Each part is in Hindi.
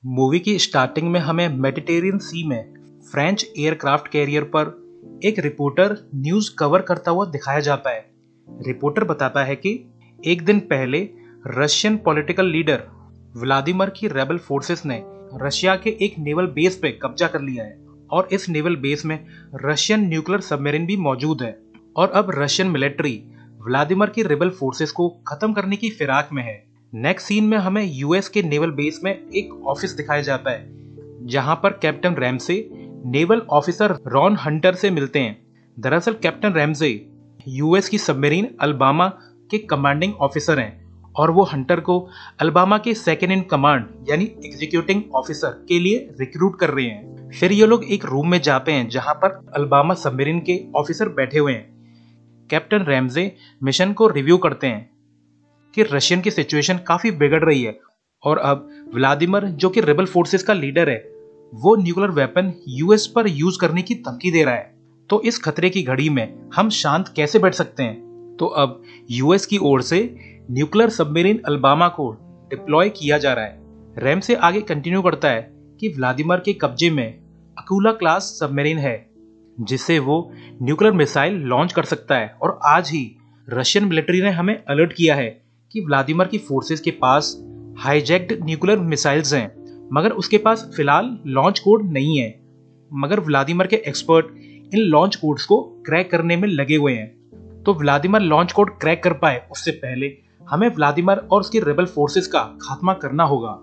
मूवी की स्टार्टिंग में हमें मेडिटेरियन सी में फ्रेंच एयरक्राफ्ट कैरियर पर एक रिपोर्टर न्यूज कवर करता हुआ दिखाया जाता है। रिपोर्टर बताता है कि एक दिन पहले रशियन पॉलिटिकल लीडर व्लादिमीर की रेबल फोर्सेस ने रशिया के एक नेवल बेस पे कब्जा कर लिया है और इस नेवल बेस में रशियन न्यूक्लियर सबमरीन भी मौजूद है और अब रशियन मिलिट्री व्लादिमीर की रेबल फोर्सेस को खत्म करने की फिराक में है। नेक्स्ट सीन में हमें यूएस के नेवल बेस में एक ऑफिस दिखाया जाता है जहां पर captain Ramsay naval officer Ron Hunter से मिलते हैं। दरअसल कैप्टन रैमसे यूएस की सबमरीन अल्बामा के कमांडिंग ऑफिसर हैं और वो हंटर को अल्बामा के सेकेंड इन कमांड यानी एग्जीक्यूटिंग ऑफिसर के लिए रिक्रूट कर रहे हैं। फिर ये लोग एक रूम में जाते हैं जहां पर अल्बामा सबमरीन के ऑफिसर बैठे हुए हैं। कैप्टन रैमसे मिशन को रिव्यू करते हैं कि रशियन की सिचुएशन काफी बिगड़ रही है और अब व्लादिमीर जो कि रेबल फोर्सेस का लीडर है वो न्यूक्लियर वेपन यूएस पर यूज करने की धमकी दे रहा है। तो इस खतरे की घड़ी में हम शांत कैसे बैठ सकते हैं। तो अब यूएस की ओर से न्यूक्लियर सबमरीन अल्बामा को डिप्लॉय किया जा रहा है। रैम से आगे कंटिन्यू करता है कि व्लादिमीर के कब्जे में अकूला क्लास सबमरीन है जिससे वो न्यूक्लियर मिसाइल लॉन्च कर सकता है और आज ही रशियन मिलिट्री ने हमें अलर्ट किया है कि व्लादिमीर की फोर्सेस के पास हाईजैक्ड न्यूक्लियर मिसाइल्स हैं मगर उसके पास फिलहाल लॉन्च कोड नहीं है। मगर व्लादिमीर के एक्सपर्ट इन लॉन्च कोड्स को क्रैक करने में लगे हुए हैं। तो व्लादिमीर लॉन्च कोड क्रैक कर पाए उससे पहले हमें व्लादिमीर और उसकी रेबल फोर्सेस का खात्मा करना होगा।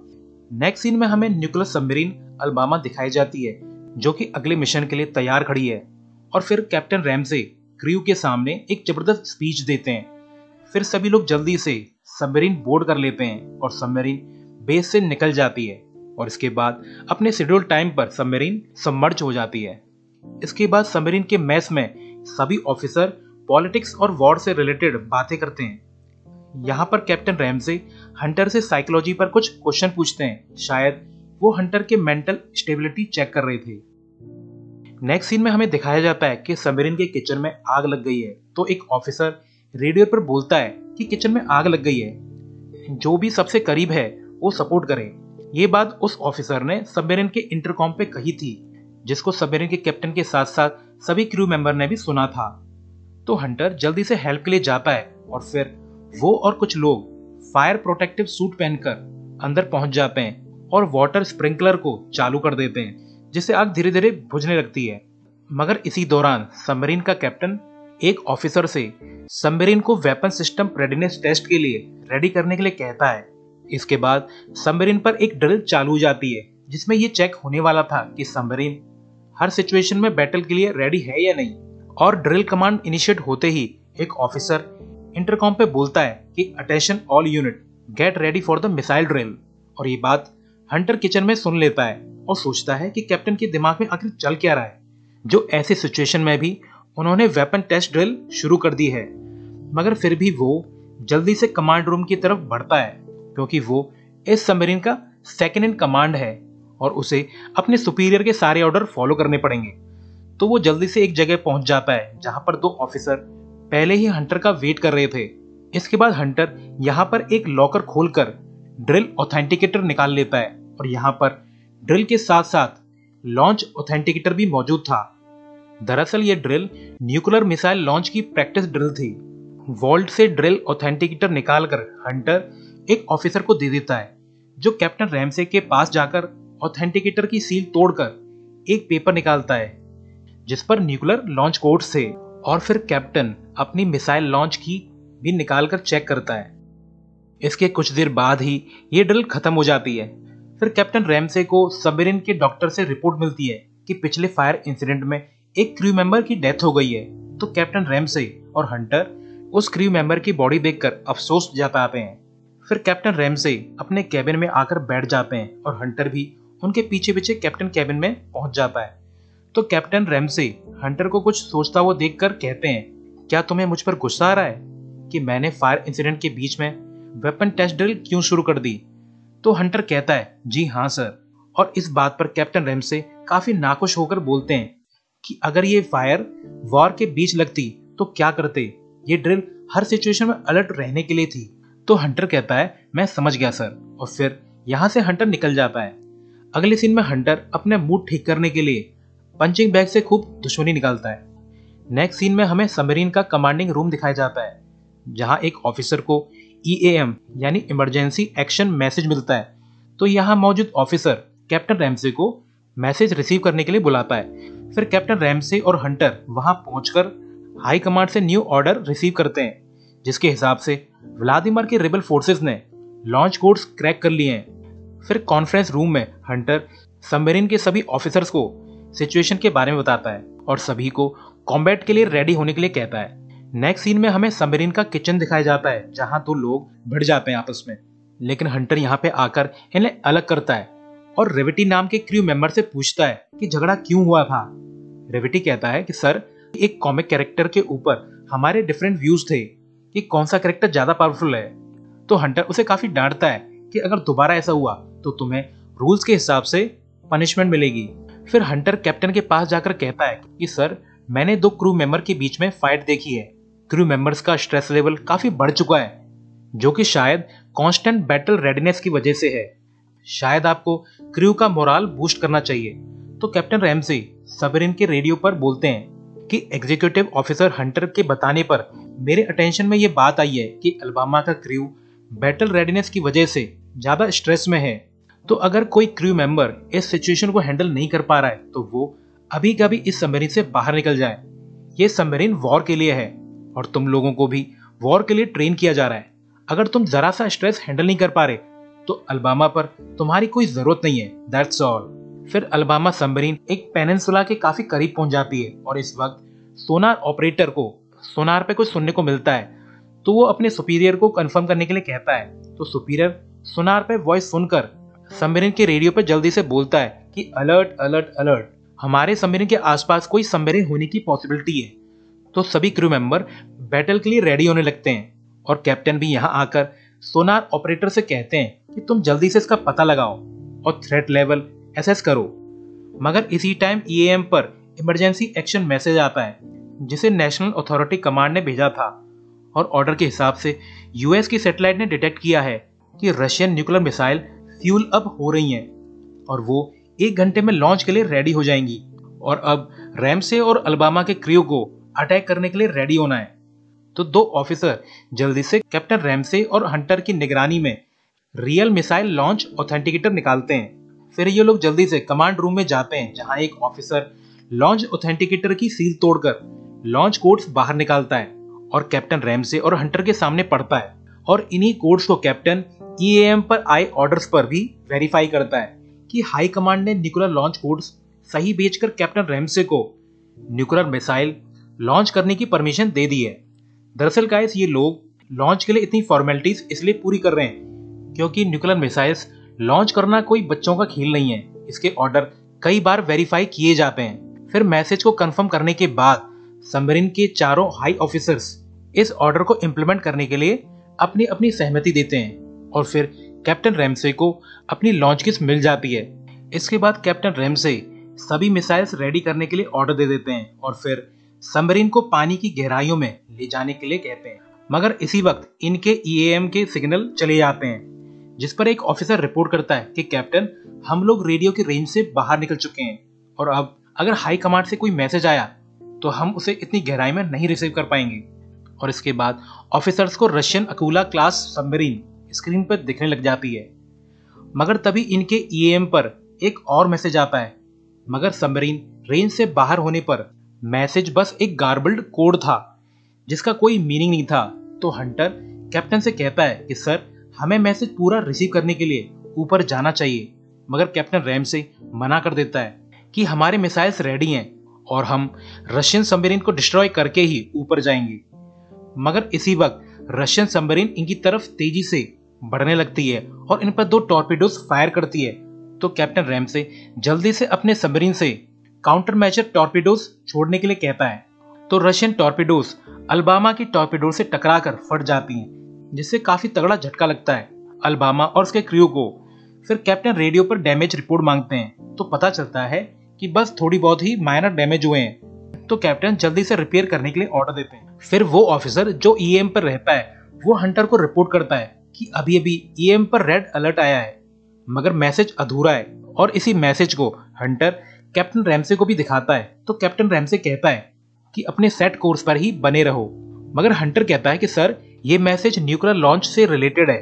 नेक्स्ट सीन में हमें न्यूक्लियर सबमरीन अल्बामा दिखाई जाती है जो कि अगले मिशन के लिए तैयार खड़ी है और फिर कैप्टन रैमसे क्रू के सामने एक जबरदस्त स्पीच देते हैं। फिर सभी लोग जल्दी से सबमरीन बोर्ड कर लेते हैं और सबमरीन बेस से निकल जाती है और इसके बाद अपने शेड्यूल टाइम पर सबमरीन सबमर्ज हो जाती है। इसके बाद सबमरीन के मैस में सभी ऑफिसर पॉलिटिक्स और वॉर से रिलेटेड बातें करते हैं। यहाँ पर कैप्टन रैमसे हंटर से साइकोलॉजी पर कुछ क्वेश्चन पूछते हैं, शायद वो हंटर के मेंटल स्टेबिलिटी चेक कर रहे थे। नेक्स्ट सीन में हमें दिखाया जाता है कि सबमरीन के किचन में आग लग गई है। तो एक ऑफिसर रेडियो पर बोलता है कि किचन में आग लग गई है, जो भी सबसे करीब है वो सपोर्ट करे। ये बात उस ऑफिसर ने सबमरीन के इंटरकॉम पे कही थी जिसको सबमरीन के कैप्टन के साथ साथ सभी क्रू मेंबर ने भी सुना था। तो हंटर जल्दी से हेल्प के लिए जाता है और फिर वो और कुछ लोग फायर प्रोटेक्टिव सूट पहनकर अंदर पहुंच जाते हैं और वाटर स्प्रिंकलर को चालू कर देते हैं जिससे आग धीरे धीरे बुझने लगती है। मगर इसी दौरान सबमरीन का कैप्टन एक ऑफिसर से सबमरीन को वेपन सिस्टम रेडीनेस टेस्ट के लिए रेडी करने के लिए कहता है। इसके बाद सबमरीन पर एक ड्रिल चालू हो जाती है जिसमें ये चेक होने वाला था कि सबमरीन हर सिचुएशन में बैटल के लिए रेडी है या नहीं। और ड्रिल कमांड इनिशिएट होते ही एक ऑफिसर इंटरकॉम पे बोलता है कि attention all unit, get ready for the missile drill. और ये बात हंटर किचन में सुन लेता है और सोचता है कि कैप्टन के दिमाग में आखिर चल क्या रहा है जो ऐसे सिचुएशन में भी उन्होंने वेपन टेस्ट ड्रिल शुरू कर दी है। मगर फिर भी वो जल्दी से कमांड रूम की तरफ बढ़ता है क्योंकि वो इस सबमरीन का सेकंड इन कमांड है और उसे अपने सुपीरियर के सारे ऑर्डर फॉलो करने पड़ेंगे। तो वो जल्दी से एक जगह पहुंच जाता है जहां पर दो ऑफिसर पहले ही हंटर का वेट कर रहे थे। इसके बाद हंटर यहाँ पर एक लॉकर खोलकर ड्रिल ऑथेंटिकेटर निकाल लेता है और यहाँ पर ड्रिल के साथ साथ लॉन्च ऑथेंटिकेटर भी मौजूद था। दरअसल ये ड्रिल न्यूक्लियर मिसाइल लॉन्च की प्रैक्टिस ड्रिल थी। वॉल्ट से ड्रिल ऑथेंटिकेटर निकालकर हंटर एक ऑफिसर को दे देता है जो कैप्टन रैमसे के पास जाकर ऑथेंटिकेटर की सील तोड़कर एक पेपर निकालता है जिस पर न्यूक्लियर लॉन्च कोड्स थे और फिर कैप्टन अपनी मिसाइल लॉन्च की भी निकालकर चेक करता है। इसके कुछ देर बाद ही ये ड्रिल खत्म हो जाती है। फिर कैप्टन रैमसे को सबमरीन के डॉक्टर से रिपोर्ट मिलती है कि पिछले फायर इंसिडेंट में एक क्रू मेंबर की डेथ हो गई है। तो कैप्टन रैमसे और हंटर उस क्रू मेंबर की बॉडी देखकर अफसोस जताते हैं। फिर कैप्टन रैमसे अपने कैबिन में आकर बैठ जाते हैं और हंटर भी उनके पीछे पीछे कैप्टन कैबिन में पहुंच जाता है। तो कैप्टन रैमसे हंटर को कुछ सोचता हुआ देखकर कहते हैं, क्या तुम्हें मुझ पर गुस्सा आ रहा है कि मैंने फायर इंसिडेंट के बीच में वेपन टेस्ट ड्रिल क्यों शुरू कर दी। तो हंटर कहता है, जी हाँ सर। और इस बात पर कैप्टन रैमसे काफी नाखुश होकर बोलते हैं कि अगर ये फायर वॉर के बीच लगती तो क्या करते, ये ड्रिल हर सिचुएशन में अलर्ट रहने के लिए थी। तो हंटर कहता है, मैं समझ गया सर। और फिर यहाँ से हंटर निकल जाता है। अगले सीन में हंटर अपने मूड ठीक करने के लिए पंचिंग बैग से खूब दुश्मनी निकालता है। नेक्स्ट सीन में हमें सबमरीन का कमांडिंग रूम दिखाया जाता है, जहां एक ऑफिसर को EAM यानी इमरजेंसी एक्शन मैसेज मिलता है। तो यहाँ मौजूद ऑफिसर कैप्टन रैमसे को मैसेज रिसीव करने के लिए बुलाता है। फिर कैप्टन रैमसे और हंटर वहां पहुंचकर हाई कमांड से न्यू ऑर्डर रिसीव करते हैं, जिसके हिसाब से व्लादिमीर के रिबल फोर्सेस ने लॉन्च कोड्स क्रैक कर लिए हैं। फिर कॉन्फ्रेंस रूम में हंटर सबमरीन के सभी ऑफिसर्स को सिचुएशन के बारे में बताता है और सभी को कॉम्बैट के लिए रेडी होने के लिए कहता है। नेक्स्ट सीन में हमें सबमरीन का किचन दिखाया जाता है, जहां दो लोग भिड़ जाते हैं आपस में, लेकिन हंटर यहाँ पे आकर इन्हें अलग करता है और रेविटी नाम के क्रू मेंबर से पूछता है कि झगड़ा क्यों हुआ था। रेविटी कहता है कि सर, एक कॉमिक कैरेक्टर के ऊपर हमारे डिफरेंट व्यूज थे कि कौन सा कैरेक्टर ज्यादा पावरफुल है। तो हंटर उसे काफी डांटता है कि अगर दोबारा ऐसा हुआ तो तुम्हें रूल्स के हिसाब से पनिशमेंट मिलेगी। फिर हंटर कैप्टन के पास जाकर कहता है कि सर, मैंने दो क्रू मेंबर के बीच में फाइट देखी है। क्रू मेंबर्स का स्ट्रेस लेवल काफी बढ़ चुका है, जो कि शायद कांस्टेंट बैटल रेडीनेस की वजह से है। शायद आपको क्रू का मोराल बूस्ट करना चाहिए। तो कैप्टन रैमसे सबमरीन के रेडियो पर बोलते हैं कि एग्जीक्यूटिव ऑफिसर हंटर के बताने पर मेरे अटेंशन में ये बात आई है कि अल्बामा का क्रू बैटल रेडीनेस की वजह से ज्यादा स्ट्रेस में है। तो अगर कोई क्रू मेंबर इस सिचुएशन को हैंडल नहीं कर पा रहा है तो वो अभी कभी इस सबमरीन से बाहर निकल जाए। ये सबमरीन वॉर के लिए है और तुम लोगों को भी वॉर के लिए ट्रेन किया जा रहा है। अगर तुम जरा सा स्ट्रेस हैंडल नहीं कर पा रहे तो अल्बामा पर तुम्हारी कोई जरूरत नहीं है। That's all. फिर अल्बामा सबमरीन एक पेनिनसुला के काफी करीब पहुंच जाती है और इस वक्त सोनार ऑपरेटर को सोनार पे कुछ सुनने को मिलता है। तो वो अपने सुपीरियर को कंफर्म करने के लिए कहता है। तो सुपीरियर सोनार पे वॉइस सुनकर सबमरीन के रेडियो पे जल्दी से बोलता है कि अलर्ट अलर्ट अलर्ट, हमारे सबमरीन के आसपास कोई सबमरीन होने की पॉसिबिलिटी है। तो सभी क्रू मेंबर बैटल के लिए रेडी होने लगते हैं और कैप्टन भी यहाँ आकर सोनार ऑपरेटर से कहते हैं कि तुम जल्दी से इसका पता लगाओ और थ्रेट लेवल एसेस करो। मगर इसी टाइम EAM पर इमरजेंसी एक्शन मैसेज आता है, जिसे नेशनल अथॉरिटी कमांड ने भेजा था और ऑर्डर के हिसाब से US की सैटेलाइट ने डिटेक्ट किया है कि Russian nuclear missile fuel up हो रही हैं और वो 1 घंटे में लॉन्च के लिए रेडी हो जाएंगी और अब रैमसे और अल्बामा के क्रू को अटैक करने के लिए रेडी होना है। तो दो ऑफिसर जल्दी से कैप्टन रैमसे और हंटर की निगरानी में रियल मिसाइल लॉन्च ऑथेंटिकेटर निकालते हैं। फिर ये लोग जल्दी से कमांड रूम में जाते हैं, जहां एक ऑफिसर लॉन्च ऑथेंटिकेटर की सील तोड़कर लॉन्च कोड्स बाहर निकालता है और कैप्टन रैमसे और हंटर के सामने पढ़ता है और इन्हीं कोड्स को कैप्टन EAM पर आए ऑर्डर्स पर भी वेरीफाई करता है कि हाई कमांड ने न्यूक्लियर लॉन्च कोड्स सही भेजकर कैप्टन रैमसे को न्यूक्लियर मिसाइल लॉन्च करने की परमिशन दे दी है। दरअसल गाइस, ये लोग लॉन्च के लिए इतनी फॉर्मेलिटीज इसलिए पूरी कर रहे हैं क्योंकि न्यूक्लियर मिसाइल्स लॉन्च करना कोई बच्चों का खेल नहीं है। इसके ऑर्डर कई बार वेरीफाई किए जाते हैं। फिर मैसेज को कंफर्म करने के बाद सबमरीन के चारों हाई ऑफिसर्स इस ऑर्डर को इम्प्लीमेंट करने के लिए अपनी अपनी सहमति देते हैं और फिर कैप्टन रैमसे को अपनी लॉन्च किट मिल जाती है। इसके बाद कैप्टन रैमसे सभी मिसाइल्स रेडी करने के लिए ऑर्डर दे देते हैं और फिर सबमरीन को पानी की गहराइयों में ले जाने के लिए कहते हैं। मगर इसी वक्त इनके EAM के सिग्नल चले जाते हैं, जिस पर एक ऑफिसर रिपोर्ट करता है कि कैप्टन, हम लोग रेडियो की रेंज से बाहर निकल चुके हैं और अब अगर हाई कमांड से कोई मैसेज आया तो हम उसे इतनी गहराई में नहीं रिसीव कर पाएंगे। और इसके बाद ऑफिसर्स को रशियन अकूला क्लास सबमरीन स्क्रीन पर दिखने लग जाती है। मगर तभी इनके EAM पर एक और मैसेज आता है, मगर सबमरीन रेंज से बाहर होने पर मैसेज बस एक गार्बल्ड कोड था जिसका कोई मीनिंग नहीं था। तो हंटर कैप्टन से कहता है कि सर, हमें मैसेज पूरा रिसीव करने के लिए ऊपर जाना चाहिए। मगर कैप्टन रैमसे मना कर देता है कि हमारे मिसाइल्स रेडी हैं और हम रशियन सबमरीन को डिस्ट्रॉय करके ही ऊपर जाएंगे। मगर इसी वक्त रशियन सबमरीन इनकी तरफ तेजी से बढ़ने लगती है और इन पर 2 टॉर्पीडोज फायर करती है। तो कैप्टन रैमसे जल्दी से अपने सबमरीन से काउंटर मेजर टॉर्पीडोज छोड़ने के लिए कहता है। तो रशियन टॉर्पीडोज अल्बामा की टॉर्पीडो से टकराकर फट जाती हैं, जिससे काफी तगड़ा झटका लगता है अल्बामा और उसके क्रू को। फिर कैप्टन रेडियो पर डैमेज रिपोर्ट मांगते हैं तो पता चलता है कि बस थोड़ी बहुत ही माइनर डैमेज हुए हैं। तो कैप्टन जल्दी से रिपेयर करने के लिए ऑर्डर देते हैं। फिर वो ऑफिसर जो EAM पर रहता है वो हंटर को रिपोर्ट करता है कि अभी अभी EAM पर रेड अलर्ट आया है, मगर मैसेज अधूरा है और इसी मैसेज को हंटर कैप्टन रैमसे को भी दिखाता है। तो कैप्टन रैमसे कहता है कि अपने सेट कोर्स पर ही बने रहो, मगर हंटर कहता है कि सर ये मैसेज न्यूक्लियर लॉन्च से रिलेटेड है,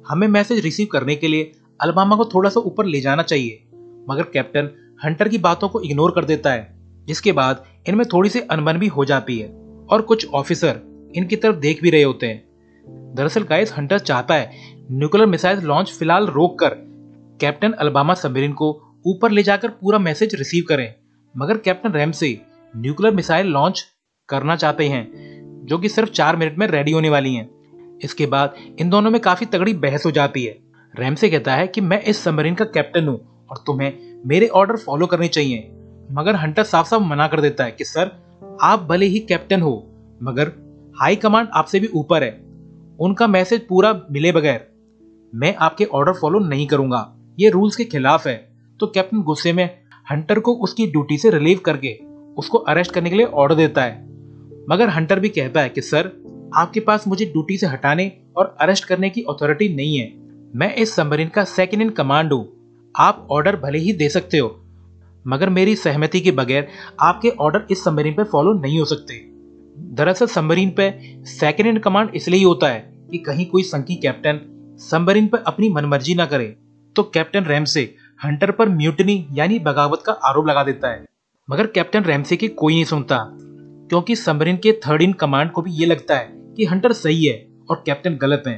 हमें मैसेज रिसीव करने के लिए अलबामा को थोड़ा सा ऊपर ले जाना चाहिए। मगर कैप्टन हंटर की बातों को इग्नोर कर देता है, जिसके बाद इनमें थोड़ी सी अनबन भी हो जाती है और कुछ ऑफिसर इनकी तरफ देख भी रहे होते हैं। दरअसल गाइस, हंटर चाहता है न्यूक्लियर मिसाइल लॉन्च फिलहाल रोककर कैप्टन अलबामा सबमरीन को ऊपर ले जाकर पूरा मैसेज रिसीव करें, मगर captain Ramsay nuclear missile launch करना चाहते हैं, जो कि सिर्फ 4 मिनट में रेडी होने वाली हैं। इसके बाद इन दोनों में काफी तगड़ी बहस हो जाती है। रैमसे कहता है कि मैं इस सबमरीन का कैप्टन हूं और तुम्हें मेरे ऑर्डर फॉलो करने चाहिए, मगर हंटर साफ साफ मना कर देता है कि सर आप भले ही कैप्टन हो, मगर हाई कमांड आपसे भी ऊपर है, उनका मैसेज पूरा मिले बगैर मैं आपके ऑर्डर फॉलो नहीं करूंगा, ये रूल्स के खिलाफ है। तो कैप्टन गुस्से में हंटर को उसकी ड्यूटी से रिलीव करके उसको अरेस्ट करने के लिए ऑर्डर देता है, मगर हंटर भी कहता है कि सर आपके पास मुझे ड्यूटी से हटाने और अरेस्ट करने की अथॉरिटी नहीं है, मैं इस सबमरीन का सेकंड इन कमांड हूं, आप ऑर्डर भले ही दे सकते हो, मगर मेरी सहमति के बगैर आपके ऑर्डर इस सबमरीन पर फॉलो नहीं हो सकते। दरअसल सबमरीन पे सेकंड इन कमांड इसलिए होता है कि कहीं कोई संकी कैप्टन सबमरीन पर अपनी मनमर्जी ना करे। तो कैप्टन रैमसे हंटर पर म्यूटनी यानी बगावत का आरोप लगा देता है, मगर कैप्टन रैमसे की कोई नहीं सुनता, क्योंकि सबमरीन के थर्ड इन कमांड को भी ये लगता है कि हंटर सही है और कैप्टन गलत है।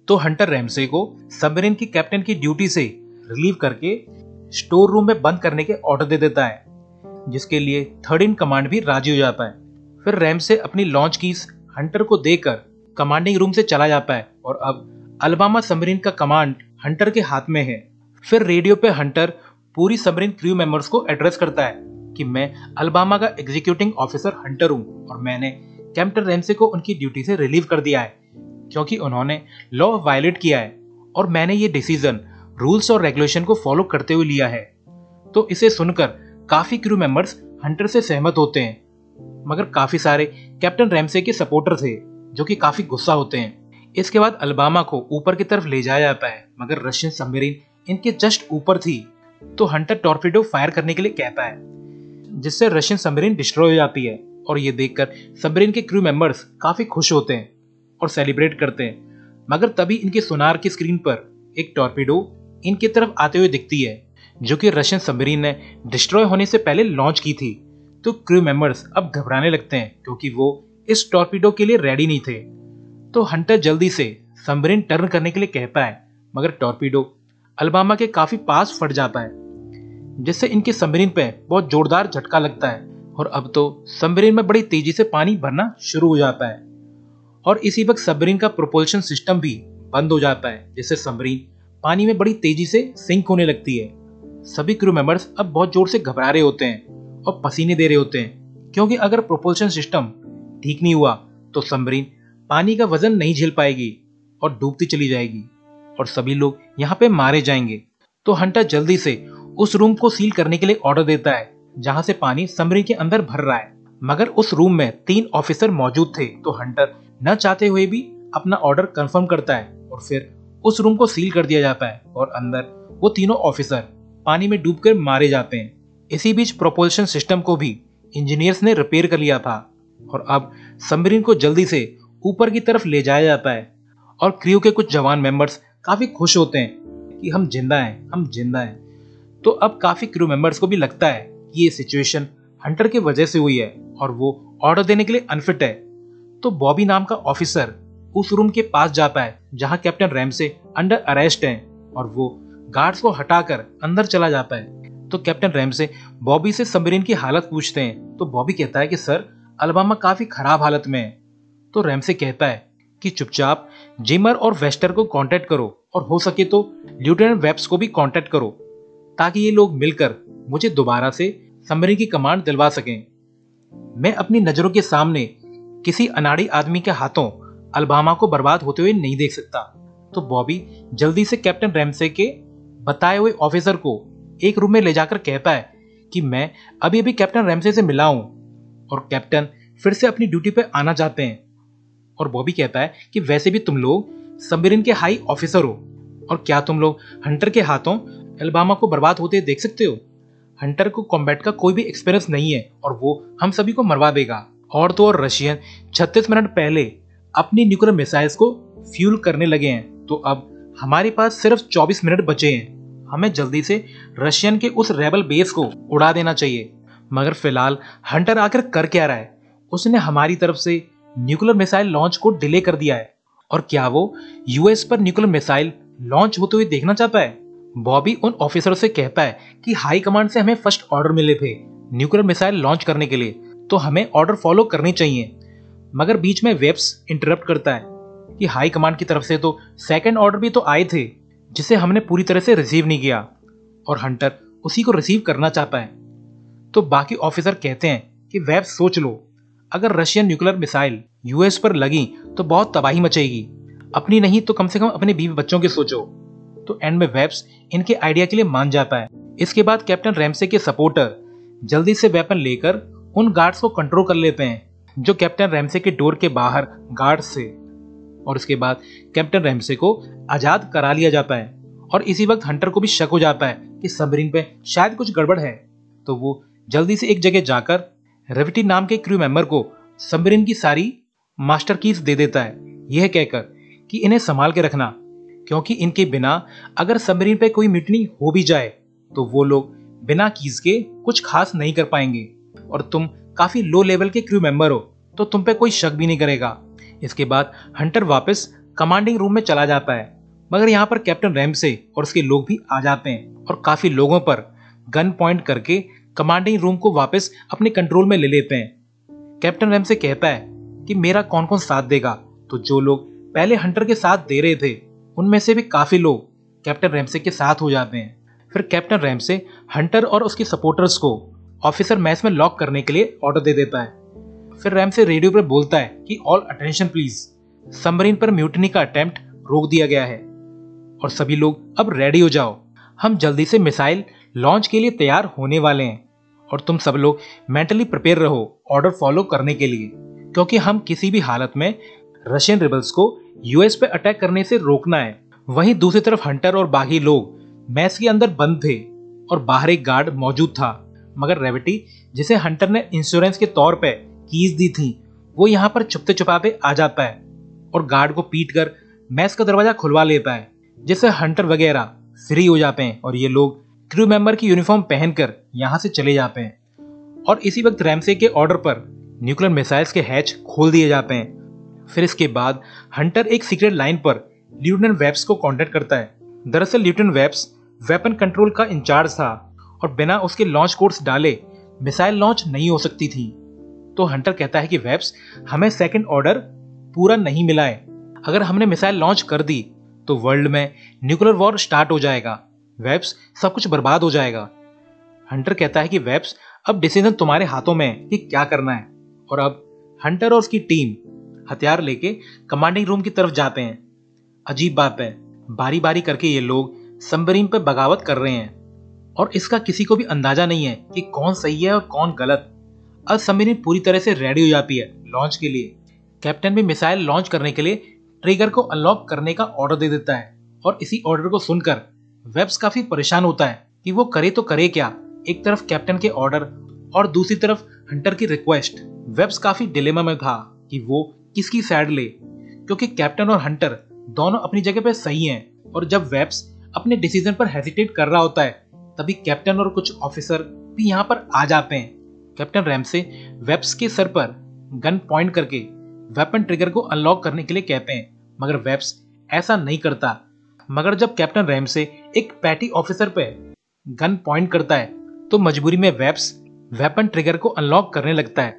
तो हंटर रैमसे को सबमरीन की कैप्टन की ड्यूटी से रिलीव करके स्टोर रूम में बंद करने के ऑर्डर दे देता है, जिसके लिए थर्ड इन कमांड भी राजी हो जाता है। फिर रैमसे अपनी लॉन्च कीज हंटर को देकर कमांडिंग रूम से चला जाता है और अब अलबामा सबमरीन का कमांड हंटर के हाथ में है। फिर रेडियो पे हंटर पूरी सबमरीन क्रू मेंबर्स को एड्रेस करता है कि मैं अलबामा का एग्जीक्यूटिंग ऑफिसर हंटर हूं और मैंने कैप्टन रैमसे को उनकी ड्यूटी से रिलीव कर दिया है, क्योंकि उन्होंने लॉ वायलेट किया है और मैंने ये डिसीजन रूल्स और रेगुलेशन को फॉलो करते हुए लिया है। तो इसे सुनकर काफी क्रू मेंबर्स हंटर से सहमत होते हैं, मगर काफी सारे कैप्टन रैमसे के सपोर्टर थे जो कि काफी गुस्सा होते हैं। इसके बाद अलबामा को ऊपर की तरफ ले जाया जाता है, मगर रशियन सबमरीन इनके जस्ट ऊपर थी। तो हंटर टॉर्पीडो फायर करने के लिए कहता है, जिससे रशियन सबमरीन डिस्ट्रॉय हो जाती है और ये देखकर सबमरीन के क्रू मेंबर्स काफी खुश होते हैं और सेलिब्रेट करते हैं। मगर तभी इनके सोनार की स्क्रीन पर एक टॉर्पीडो इनकी तरफ आते हुए दिखती है, जो कि रशियन सबमरीन ने डिस्ट्रॉय होने से पहले लॉन्च की थी। तो क्रू मेंबर्स अब घबराने लगते हैं, क्योंकि वो इस टॉर्पीडो के लिए रेडी नहीं थे। तो हंटर जल्दी से सबमरीन टर्न करने के लिए कहता है, मगर टॉर्पीडो अलबामा के काफी पास फट जाता है, जिससे इनके सबमरीन पे बहुत जोरदार झटका लगता है और अब तो सबमरीन में बड़ी तेजी से पानी भरना शुरू हो जाता है और इसी वक्त सबमरीन का प्रोपल्शन सिस्टम भी बंद हो जाता है, जिससे सबमरीन पानी में बड़ी तेजी से सिंक होने लगती है। सभी क्रू मेंबर्स अब बहुत जोर से घबरा रहे होते हैं और पसीने दे रहे होते हैं, क्योंकि अगर प्रोपल्शन सिस्टम ठीक नहीं हुआ तो सबमरीन पानी का वजन नहीं झेल पाएगी और डूबती चली जाएगी और सभी लोग यहाँ पे मारे जाएंगे। तो हंटर जल्दी से उस रूम को सील करने के लिए ऑर्डर देता है जहां से पानी सबमरीन के अंदर भर रहा है, मगर उस रूम में 3 ऑफिसर मौजूद थे। तो हंटर न चाहते हुए भी अपना ऑर्डर कंफर्म करता है और फिर उस रूम को सील कर दिया जाता है और अंदर वो तीनों ऑफिसर पानी में डूबकर मारे जाते हैं। इसी बीच प्रोपल्शन सिस्टम को भी इंजीनियर्स ने रिपेयर कर लिया था और अब सबमरीन को जल्दी से ऊपर की तरफ ले जाया जाता है और क्रू के कुछ जवान मेंबर्स काफी खुश होते हैं कि हम जिंदा हैं, हम जिंदा हैं। तो अब काफी क्रू मेंबर्स को भी लगता है कि ये सिचुएशन हंटर की वजह से हुई है और वो ऑर्डर देने के लिए अनफिट है। तो बॉबी नाम का ऑफिसर उस रूम के पास जाता है जहां कैप्टन रैमसे अंडर अरेस्ट है और वो गार्ड्स को हटाकर अंदर चला जाता है। तो कैप्टन रैमसे बॉबी से सबमरीन की हालत पूछते हैं। तो बॉबी कहता है कि सर अलबामा काफी खराब हालत में है। तो रैमसे कहता है कि चुपचाप जिमर और वेस्टर को कांटेक्ट करो और हो सके तो लेफ्टिनेंट वेब्स को भी कांटेक्ट करो, ताकि ये लोग मिलकर मुझे दोबारा से सबमरीन की कमांड दिलवा सकें। मैं अपनी नजरों के सामने किसी अनाड़ी आदमी के हाथों अलबामा को बर्बाद होते हुए नहीं देख सकता। तो बॉबी जल्दी से कैप्टन रैमसे के बताए हुए ऑफिसर को एक रूम में ले जाकर कहता है कि मैं अभी अभी कैप्टन रैमसे से मिला हूं और कैप्टन फिर से अपनी ड्यूटी पे आना चाहते हैं। और बॉबी कहता है कि वैसे भी तुम लोग सबमरीन के हाई ऑफिसर हो और क्या तुम लोग हंटर के हाथों एल्बामा को बर्बाद होते देख सकते हो। हंटर को कॉम्बैट का कोई भी एक्सपीरियंस नहीं है और वो हम सभी को मरवा देगा। और तो और रशियन 36 मिनट पहले अपनी न्यूक्लियर मिसाइल्स को फ्यूल करने लगे हैं, तो अब हमारे पास सिर्फ 24 मिनट बचे हैं। हमें जल्दी से रशियन के उस रेबल बेस को उड़ा देना चाहिए। मगर फिलहाल हंटर आकर कर क्या रहा है? उसने हमारी तरफ से न्यूक्लियर मिसाइल लॉन्च को डिले कर दिया है। और क्या वो यूएस पर न्यूक्लियर मिसाइल लॉन्च होते हुए देखना चाहता है? बॉबी उन ऑफिसर से कहता है कि हाई कमांड से हमें फर्स्ट ऑर्डर मिले थे न्यूक्लियर मिसाइल लॉन्च करने के लिए, तो हमें ऑर्डर फॉलो करनी चाहिए। मगर बीच में वेब्स इंटरप्ट करता है कि हाई कमांड की तरफ से तो सेकंड ऑर्डर भी तो आए थे, जिसे हमने पूरी तरह से रिसीव नहीं किया, और हंटर उसी को रिसीव करना चाहता है। तो बाकी ऑफिसर कहते हैं कि वेब्स सोच लो, अगर रशियन न्यूक्लियर मिसाइल यूएस पर लगी तो बहुत तबाही मचेगी, अपनी नहीं तो कम से कम अपने बीवी बच्चों की सोचो। तो एंड में वेब्स इनके आइडिया के लिए मान जाता है। इसके बाद कैप्टन रैमसे के सपोर्टर जल्दी से वेपन लेकर उन गार्ड्स को कंट्रोल कर लेते हैं जो कैप्टन रैमसे के डोर के बाहर गार्ड्स थे, और उसके बाद कैप्टन रैमसे को आजाद करा लिया जाता है। और इसी वक्त हंटर को भी शक हो जाता है कि सबमरीन पे शायद कुछ गड़बड़ है, तो वो जल्दी से एक जगह जाकर रेविटी नाम के क्रू मेंबर को सबमरीन की सारी मास्टर कीज दे देता है, यह कहकर कि इन्हें संभाल के रखना, क्योंकि इनके बिना अगर सबमरीन पे कोई म्यूटिनी हो भी जाए तो वो लोग बिना कीज के कुछ खास नहीं कर पाएंगे, और तुम काफी लो लेवल के क्रू मेंबर हो तो तुम पे कोई शक भी नहीं करेगा। इसके बाद हंटर वापस कमांडिंग रूम में चला जाता है, मगर यहाँ पर कैप्टन रैमसे और उसके लोग भी आ जाते हैं और काफी लोगों पर गन पॉइंट करके कमांडिंग रूम को वापस अपने कंट्रोल में ले लेते हैं। कैप्टन रैमसे कहता है कि मेरा कौन कौन साथ देगा, तो जो लोग पहले हंटर के साथ दे रहे थे उनमें से भी काफी लोग कैप्टन रैमसे के साथ हो जाते हैं। फिर कैप्टन रैमसे हंटर और उसके सपोर्टर्स को ऑफिसर मैस में लॉक करने के लिए ऑर्डर दे देता है। फिर रैमसे रेडियो पर बोलता है कि ऑल अटेंशन प्लीज, सबमरीन पर म्यूटिनी का अटेम्प्ट रोक दिया गया है और सभी लोग अब रेडी हो जाओ, हम जल्दी से मिसाइल लॉन्च के लिए तैयार होने वाले हैं, और तुम सब लोग मेंटली प्रिपेयर रहो ऑर्डर फॉलो करने के लिए, क्योंकि हम किसी भी हालत में रशियन रिबल्स को यूएस पे अटैक करने से रोकना है। वहीं दूसरी तरफ हंटर और बाकी लोग मैस के अंदर बंद थे और बाहर एक गार्ड मौजूद था, मगर रेविटी जिसे हंटर ने इंश्योरेंस के तौर पे कीज दी थी, वो यहाँ पर छुपते छुपाते आ जाता है और गार्ड को पीट कर मैस का दरवाजा खुलवा लेता है, जिससे हंटर वगैरह फ्री हो जाते हैं और ये लोग क्रू मेंबर की यूनिफॉर्म पहनकर यहाँ से चले जाते हैं। और इसी वक्त रैमसे के ऑर्डर पर न्यूक्लियर मिसाइल्स के हैच खोल दिए जाते हैं। फिर इसके बाद हंटर एक सीक्रेट लाइन पर लेफ्टिनेंट वेब्स को कांटेक्ट करता है। दरअसल लेफ्टिनेंट वेब्स वेपन कंट्रोल का इंचार्ज था और बिना उसके लॉन्च कोड्स डाले मिसाइल लॉन्च नहीं हो सकती थी। तो हंटर कहता है कि वेब्स, हमें सेकंड ऑर्डर पूरा नहीं मिला है, अगर हमने मिसाइल लॉन्च कर दी तो वर्ल्ड में न्यूक्लियर वॉर स्टार्ट हो जाएगा, वेब्स सब कुछ बर्बाद हो जाएगा। हंटर कहता है कि वेब्स, अब डिसीजन तुम्हारे हाथों में है कि क्या करना है। और अब हंटर और उसकी टीम हथियार लेके कमांडिंग रूम की तरफ जाते हैं। अजीब बात है, बारी बारी करके ये लोग सबमरीन पर बगावत कर रहे हैं और इसका किसी को भी अंदाजा नहीं है कि कौन सही है और कौन गलत। अब सबमरीन पूरी तरह से रेडी हो जाती है लॉन्च के लिए। कैप्टन भी मिसाइल लॉन्च करने के लिए ट्रिगर को अनलॉक करने का ऑर्डर दे देता है और इसी ऑर्डर को सुनकर वेब्स काफी परेशान होता है कि वो करे तो करे क्या। एक तरफ कैप्टन के ऑर्डर और दूसरी तरफ हंटर की रिक्वेस्ट। वेब्स काफी डिलेमा में था कि वो किसकी साइड ले, क्योंकि कैप्टन और हंटर दोनों अपनी जगह पे सही हैं। और जब वेब्स अपने डिसीजन पर हेजिटेट कर रहा होता है तभी कैप्टन और कुछ ऑफिसर भी यहाँ पर आ जाते हैं। कैप्टन रैमसे वेब्स के सर पर गन पॉइंट करके वेपन ट्रिगर को अनलॉक करने के लिए कहते हैं, मगर वेब्स ऐसा नहीं करता। मगर जब कैप्टन रैमसे एक पैटी ऑफिसर पे गन पॉइंट करता है तो मजबूरी में वेब्स वेपन ट्रिगर को अनलॉक करने लगता है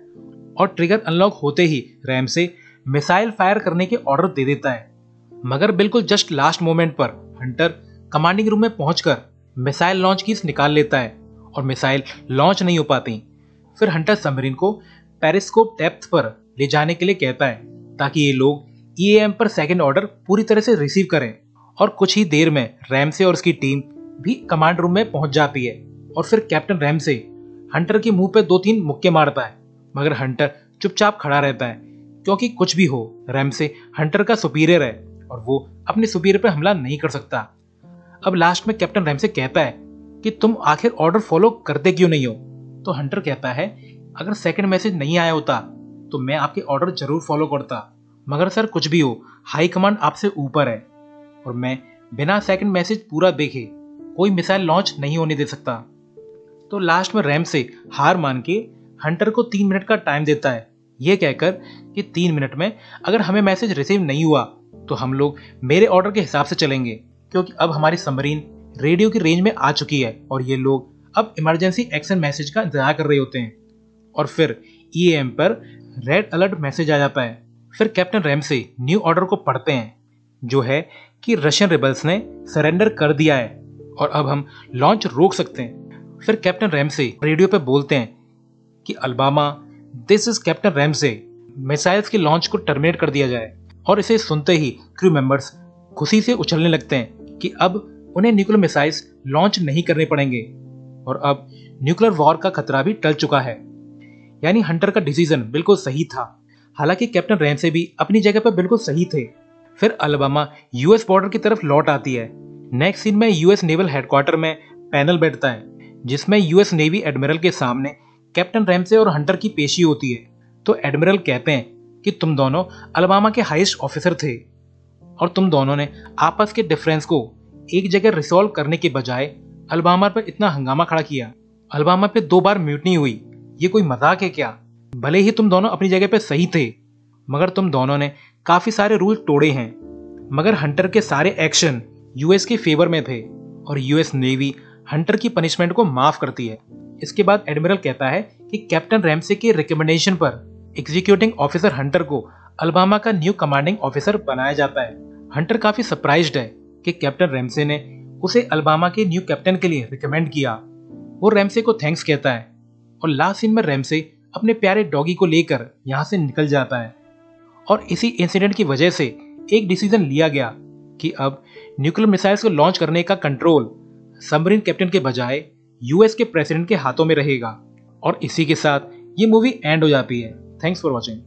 और ट्रिगर अनलॉक होते ही रैमसे मिसाइल फायर करने के ऑर्डर दे देता है। मगर बिल्कुल जस्ट लास्ट मोमेंट पर हंटर कमांडिंग रूम में पहुंचकर मिसाइल लॉन्च कीज निकाल लेता है और मिसाइल लॉन्च नहीं हो पाती। फिर हंटर सबमरीन को पेरिस्कोप डेप्थ पर ले जाने के लिए कहता है ताकि ये लोग ईएएम पर सेकंड ऑर्डर पूरी तरह से रिसीव करें। और कुछ ही देर में रैमसे और उसकी टीम भी कमांड रूम में पहुंच जाती है और फिर कैप्टन रैमसे हंटर के मुंह पे 2-3 मुक्के मारता है, मगर हंटर चुपचाप खड़ा रहता है, क्योंकि कुछ भी हो रैमसे हंटर का सुपीरियर है और वो अपने सुपीरियर पर हमला नहीं कर सकता। अब लास्ट में कैप्टन रैमसे कहता है कि तुम आखिर ऑर्डर फॉलो करते क्यों नहीं हो। तो हंटर कहता है अगर सेकंड मैसेज नहीं आया होता तो मैं आपके ऑर्डर जरूर फॉलो करता, मगर सर कुछ भी हो, हाई कमांड आपसे ऊपर है और मैं बिना सेकंड मैसेज पूरा देखे कोई मिसाइल लॉन्च नहीं होने दे सकता। तो लास्ट में रैमसे हार मान के हंटर को 3 मिनट का टाइम देता है, यह कहकर कि 3 मिनट में अगर हमें मैसेज रिसीव नहीं हुआ तो हम लोग मेरे ऑर्डर के हिसाब से चलेंगे, क्योंकि अब हमारी सबमरीन रेडियो की रेंज में आ चुकी है और ये लोग अब इमरजेंसी एक्शन मैसेज का इंतजार कर रहे होते हैं। और फिर ईएएम पर रेड अलर्ट मैसेज आ जाता है। फिर कैप्टन रैमसे न्यू ऑर्डर को पढ़ते हैं, जो है कि रशियन रिबल्स ने सरेंडर कर दिया है और अब हम लॉन्च रोक सकते हैं। फिर कैप्टन रैमसे रेडियो पे बोलते हैं कि Alabama, this is captain Ramsay, missiles के लॉन्च को टर्मिनेट कर दिया जाए। और इसे सुनते ही क्रू मेंबर्स खुशी से उछलने लगते हैं कि अब उन्हें न्यूक्लियर मिसाइल्स लॉन्च नहीं करने पड़ेंगे और अब न्यूक्लियर वॉर का खतरा भी टल चुका है। यानी हंटर का डिसीजन बिल्कुल सही था। हालांकि कैप्टन रैमसे भी अपनी जगह पर बिल्कुल सही थे। फिर अलबामा यूएस बॉर्डर की तरफ लौट आती है। नेक्स्ट सीन में यूएस नेवल हेडक्वार्टर में पैनल बैठता है, जिसमें यूएस नेवी एडमिरल के सामने कैप्टन रैमसे और हंटर की पेशी होती है। तो एडमिरल कहते हैं कि तुम दोनों अलबामा के हाईएस्ट ऑफिसर थे और तुम दोनों ने आपस के डिफरेंस को एक जगह रिसॉल्व करने के बजाय अलबामा पर इतना हंगामा खड़ा किया। अलबामा पे 2 बार म्यूटनी हुई, ये कोई मजाक है क्या? भले ही तुम दोनों अपनी जगह पे सही थे, मगर तुम दोनों ने काफी सारे रूल तोड़े हैं। मगर हंटर के सारे एक्शन यूएस के फेवर में थे और यूएस नेवी हंटर की पनिशमेंट को माफ करती है। इसके बाद एडमिरल कहता है कि कैप्टन रैमसे के रिकमेंडेशन पर एग्जीक्यूटिंग ऑफिसर हंटर को अलबामा का न्यू कमांडिंग ऑफिसर बनाया जाता है। हंटर काफी सरप्राइज्ड है कि कैप्टन रैमसे ने उसे अलबामा के न्यू कैप्टन के लिए रिकमेंड किया। वो रैमसे को थैंक्स कहता है और लास्ट सीन में रैमसे अपने प्यारे डॉगी को लेकर यहाँ से निकल जाता है। और इसी इंसिडेंट की वजह से एक डिसीजन लिया गया कि अब न्यूक्लियर मिसाइल्स को लॉन्च करने का कंट्रोल सबमरीन कैप्टन के बजाय यूएस के प्रेसिडेंट के हाथों में रहेगा। और इसी के साथ ये मूवी एंड हो जाती है। Thanks for watching.